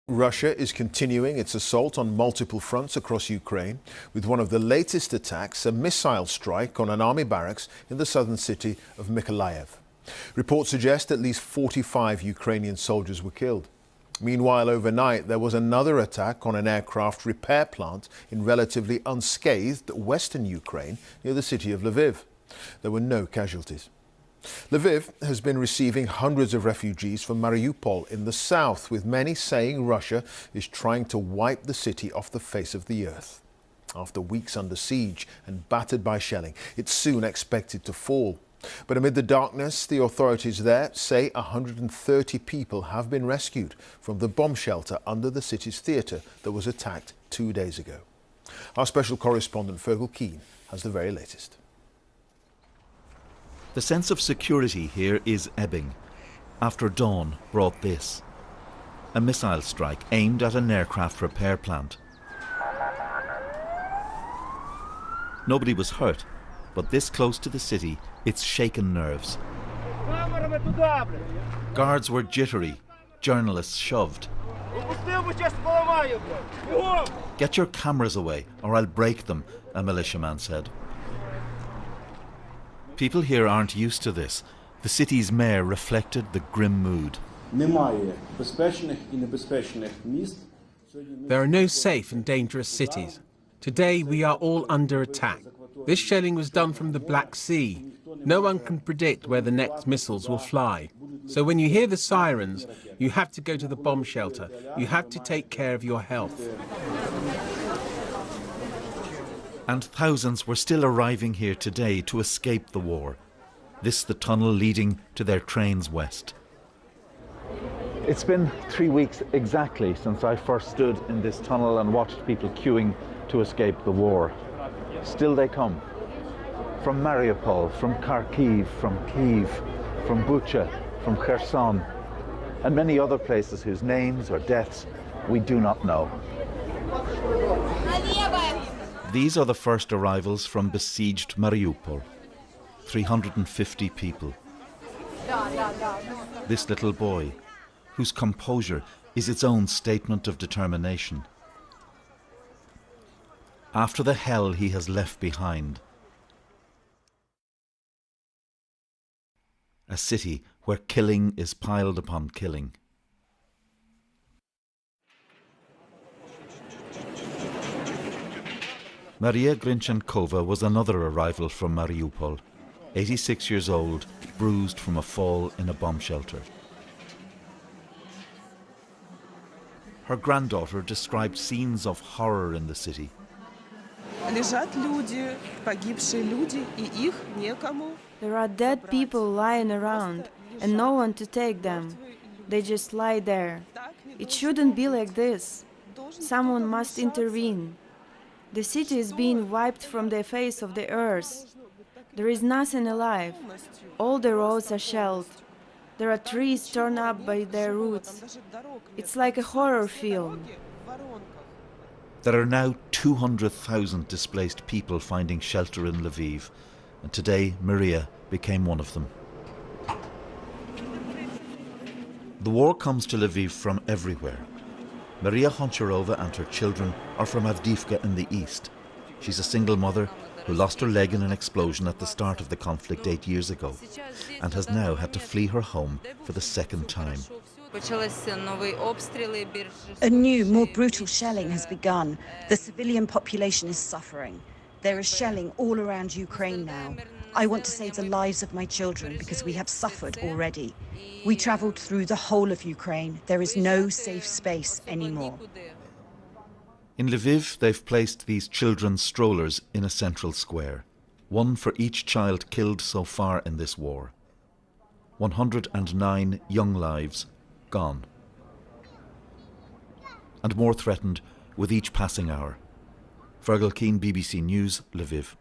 Russia is continuing its assault on multiple fronts across Ukraine, with one of the latest attacks a missile strike on an army barracks in the southern city of Mykolaiv. Reports suggest at least 45 Ukrainian soldiers were killed. Meanwhile, overnight, there was another attack on an aircraft repair plant in relatively unscathed western Ukraine near the city of Lviv. There were no casualties. Lviv has been receiving hundreds of refugees from Mariupol in the south, with many saying Russia is trying to wipe the city off the face of the earth. After weeks under siege and battered by shelling, it's soon expected to fall. But amid the darkness, the authorities there say 130 people have been rescued from the bomb shelter under the city's theatre that was attacked 2 days ago. Our special correspondent Fergal Keane has the very latest. The sense of security here is ebbing. After dawn brought this: a missile strike aimed at an aircraft repair plant. Nobody was hurt, but this close to the city, it's shaken nerves. Guards were jittery, journalists shoved. "Get your cameras away, or I'll break them," a militiaman said. People here aren't used to this. The city's mayor reflected the grim mood. There are no safe and dangerous cities. Today we are all under attack. This shelling was done from the Black Sea. No one can predict where the next missiles will fly. So when you hear the sirens, you have to go to the bomb shelter. You have to take care of your health. And thousands were still arriving here today to escape the war. This the tunnel leading to their trains west. It's been 3 weeks exactly since I first stood in this tunnel and watched people queuing to escape the war. Still they come. From Mariupol, from Kharkiv, from Kyiv, from Bucha, from Kherson, and many other places whose names or deaths we do not know. These are the first arrivals from besieged Mariupol. 350 people. This little boy, whose composure is its own statement of determination. After the hell he has left behind. A city where killing is piled upon killing. Maria Grinchenkova was another arrival from Mariupol, 86 years old, bruised from a fall in a bomb shelter. Her granddaughter described scenes of horror in the city. There are dead people lying around and no one to take them. They just lie there. It shouldn't be like this. Someone must intervene. The city is being wiped from the face of the earth. There is nothing alive. All the roads are shelled. There are trees torn up by their roots. It's like a horror film. There are now 200,000 displaced people finding shelter in Lviv, and today Maria became one of them. The war comes to Lviv from everywhere. Maria Honcharova and her children are from Avdiivka in the east. She's a single mother who lost her leg in an explosion at the start of the conflict 8 years ago and has now had to flee her home for the second time. A new, more brutal shelling has begun. The civilian population is suffering. There is shelling all around Ukraine now. I want to save the lives of my children because we have suffered already. We traveled through the whole of Ukraine. There is no safe space anymore. In Lviv, they've placed these children's strollers in a central square, one for each child killed so far in this war. 109 young lives gone. And more threatened with each passing hour. Fergal Keane, BBC News, Lviv.